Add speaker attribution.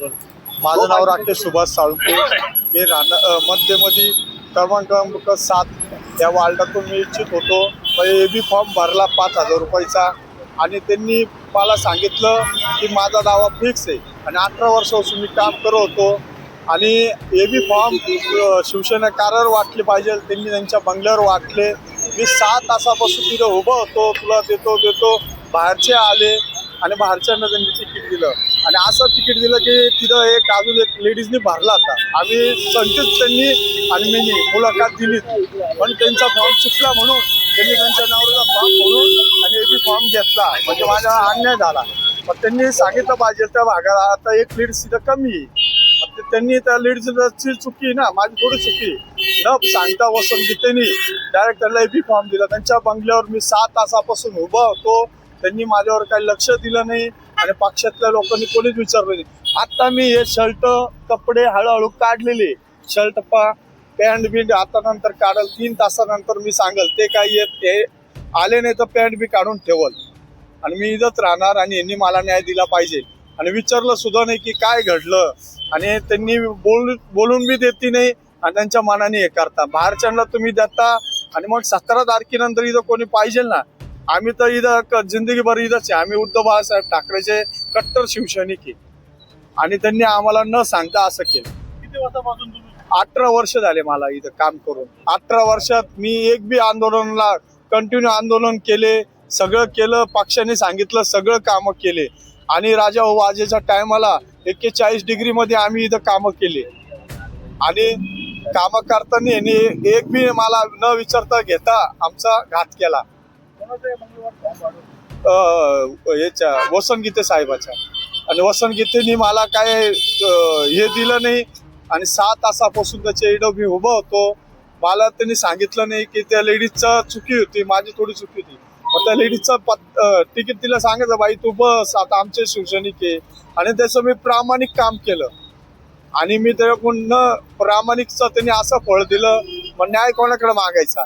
Speaker 1: माझं नाव राकेश सुभाष साळुंके. मी मध्यमध्ये क्रमांक 7 या वार्डातून मी इच्छित होतो. AB फॉर्म भरला 5,000 रुपयाचा आणि त्यांनी मला सांगितलं की माझा दावा फिक्स आहे आणि 18 वर्षापासून मी काम करत होतो आणि AB फॉर्म शिवसेना कार्यावर वाटले पाहिजे. त्यांनी त्यांच्या बंगल्यावर वाटले. मी 6 तासापासून तिथं उभं होतो, तुला देतो बाहेरचे आले आणि बाहेरच्यांना त्यांनी तिकीट दिलं आणि असं तिकीट दिलं की तिथं अजून एक लेडीजनी भरला होता. आम्ही संकेत त्यांनी आणि मी मुलाखत दिली पण त्यांचा फॉर्म चुकला म्हणून त्यांनी त्यांच्या नावाचा फॉर्म भरून आणि AB फॉर्म घेतला. म्हणजे माझा अन्याय झाला. मग त्यांनी सांगितलं पाहिजे त्या भागात आता एक लीड्स तिथं कमी आहे. त्यांनी त्या लीडची चुकी ना, माझी थोडी चुकी न सांगता वसंत गीतेनी डायरेक्ट त्यांना AB फॉर्म दिला. त्यांच्या बंगल्यावर मी 6 तासापासून उभा होतो. त्यांनी माझ्यावर काही लक्ष दिलं नाही आणि पक्षातल्या लोकांनी कोणीच विचारलं नाही. आता मी हे शर्ट कपडे हळूहळू काढलेले, शर्ट पॅन्ट बिंट आता नंतर काढल 3 तासानंतर मी सांगल. ते काही येत ते आले नाही तर पॅन्ट बी काढून ठेवल आणि मी इथंच राहणार आणि यांनी मला न्याय दिला पाहिजे. आणि विचारलं सुद्धा नाही की काय घडलं आणि त्यांनी बोलून बी देते नाही आणि त्यांच्या मनाने हे करता. बाहेरच्यांना तुम्ही देता आणि मग 17 तारखेनंतर इथं कोणी पाहिजे ना. आम्ही तर इथं जिंदगीभर इथंच आहे. आम्ही उद्धव बाळासाहेब ठाकरेचे कट्टर शिवसैनिक आहे आणि त्यांनी आम्हाला न सांगता असं केलं.
Speaker 2: किती वर्षापासून तुम्ही
Speaker 1: 18 वर्ष झाले मला इथं काम करून. 18 वर्षात मी एक बी आंदोलनाला कंटिन्यू आंदोलन केले, सगळं केलं. पक्षाने सांगितलं सगळं कामं केले आणि राजा वाजेच्या टायमाला 41 डिग्रीमध्ये आम्ही इथं कामं केले आणि कामं करताना एक बी मला न विचारता घेता आमचा घात केला. याच्या वसंत गीते साहेबाच्या आणि वसंत गीतेनी मला काय हे दिलं नाही आणि 6 तासापासून त्याच्या इकडं मी उभं होतो. मला त्यांनी सांगितलं नाही की त्या लेडीजचं चुकी होती, माझी थोडी चुकी होती. मग त्या लेडीजचं तिकीट तिला सांगायचं बाई तू बस आता आमचे शिवसैनिक आहे आणि त्याचं मी प्रामाणिक काम केलं आणि मी त्याच्याकडून न प्रामाणिकचं त्यांनी असं फळ दिलं. मग न्याय कोणाकडे मागायचा.